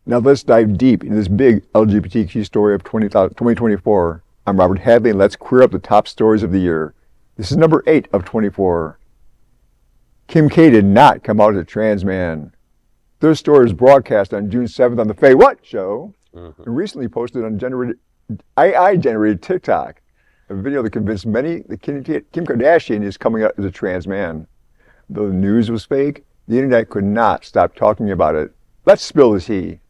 Now let's dive deep into this big LGBTQ story of 2024. I'm Robert Hadley, and let's queer up the top stories of the year. This is number 8 of 24. Kim K did not come out as a trans man. Their story was broadcast on June 7th on the Faye What Show, and recently posted on AI-generated TikTok, a video that convinced many that Kim Kardashian is coming out as a trans man. Though the news was fake, the internet could not stop talking about it. Let's spill the tea.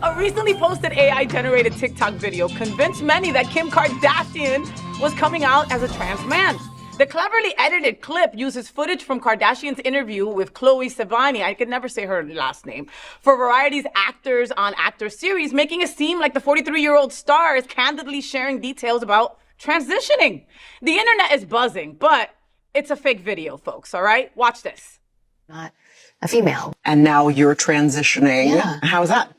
A recently posted AI-generated TikTok video convinced many that Kim Kardashian was coming out as a trans man. The cleverly edited clip uses footage from Kardashian's interview with Chloe Sevigny, I could never say her last name, for Variety's Actors on Actors series, making it seem like the 43-year-old star is candidly sharing details about transitioning. The internet is buzzing, but it's a fake video, folks, all right? Watch this. Not a female. And now you're transitioning. Yeah. How's that?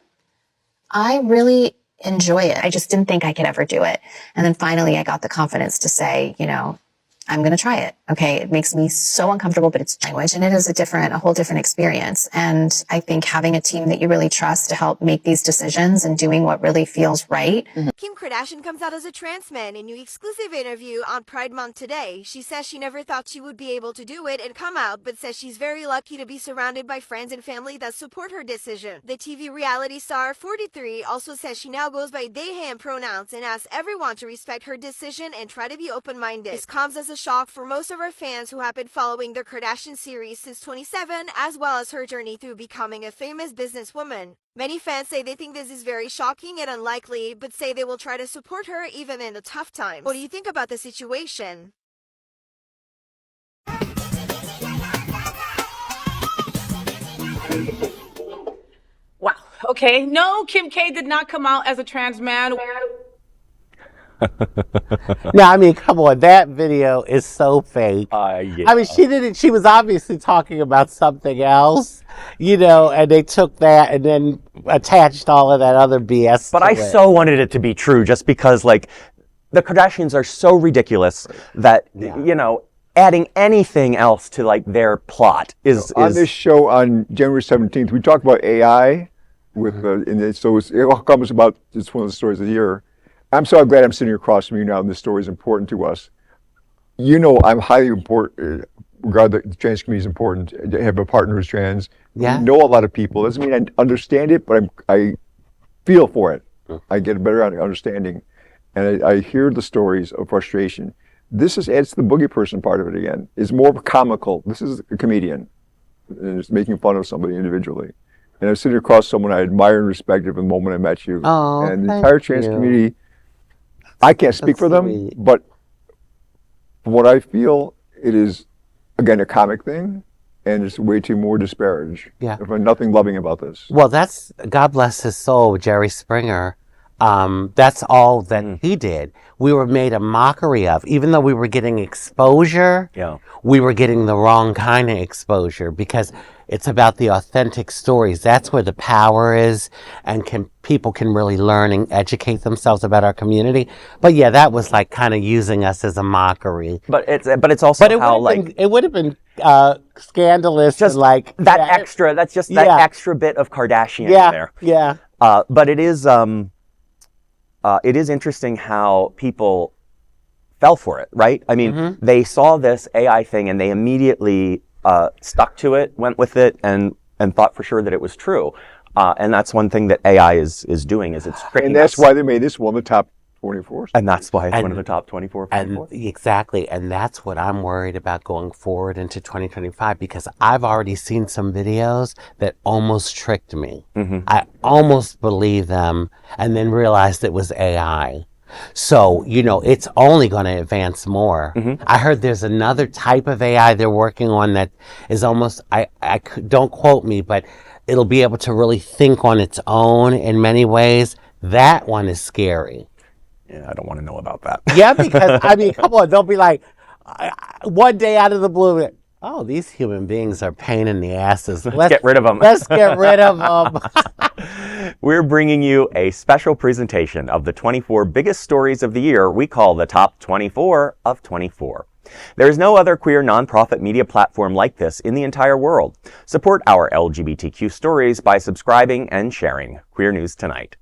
I really enjoy it. I just didn't think I could ever do it. And then finally I got the confidence to say, I'm going to try it. Okay. It makes me so uncomfortable, but it's language and it is a whole different experience. And I think having a team that you really trust to help make these decisions and doing what really feels right. Kim Kardashian comes out as a trans man in a new exclusive interview on Pride Month today. She says she never thought she would be able to do it and come out, but says she's very lucky to be surrounded by friends and family that support her decision. The TV reality star, 43, also says she now goes by they, him pronouns and asks everyone to respect her decision and try to be open-minded. This comes as a shock for most of our fans who have been following the Kardashian series since 2007, as well as her journey through becoming a famous businesswoman. Many fans say they think this is very shocking and unlikely, but say they will try to support her even in the tough times. What do you think about the situation? Wow. Okay. No, Kim K did not come out as a trans man. No, I mean, come on, that video is so fake. Yeah. I mean, she was obviously talking about something else, and they took that and then attached all of that other BS. But I so wanted it to be true just because, the Kardashians are so ridiculous that, adding anything else to, their plot is... On this show on January 17th, we talked about AI it all comes about, it's one of the stories of the year. I'm so glad I'm sitting across from you now, and this story is important to us. I'm highly important, regard the trans community is important. I have a partner who's trans. Yeah. I know a lot of people. Doesn't mean I understand it, but I feel for it. I get a better understanding. And I hear the stories of frustration. This adds to the boogie person part of it again. It's more comical. This is a comedian, and it's making fun of somebody individually. And I'm sitting across someone I admire and respected from the moment I met you. Oh, and the entire trans community, I can't speak for them, but from what I feel, it is, again, a comic thing, and it's way too more disparaged. Yeah. There's nothing loving about this. Well, God bless his soul, Jerry Springer. That's all that he did. We were made a mockery of. Even though we were getting exposure, we were getting the wrong kind of exposure because it's about the authentic stories. That's where the power is, and people can really learn and educate themselves about our community. But yeah, that was kind of using us as a mockery. But it's also it would have been scandalous. Just that extra. That's just that extra bit of Kardashian in there. Yeah. But it is interesting how people fell for it, right? I mean, they saw this AI thing and they immediately stuck to it, went with it, and thought for sure that it was true. And that's one thing that AI is doing, is it's tricking And that's us. why they made this one the top 24. And that's why it's one of the top 24. Exactly. And that's what I'm worried about going forward into 2025, because I've already seen some videos that almost tricked me. I almost believed them and then realized it was AI. So, it's only going to advance more. I heard there's another type of AI they're working on that is almost, don't quote me, but it'll be able to really think on its own in many ways. That one is scary. Yeah, I don't want to know about that. Yeah, because, come on, they'll be like, one day out of the blue, oh, these human beings are pain in the asses. Let's get rid of them. Let's get rid of them. We're bringing you a special presentation of the 24 biggest stories of the year we call the Top 24 of 24. There is no other queer nonprofit media platform like this in the entire world. Support our LGBTQ stories by subscribing and sharing. Queer News Tonight.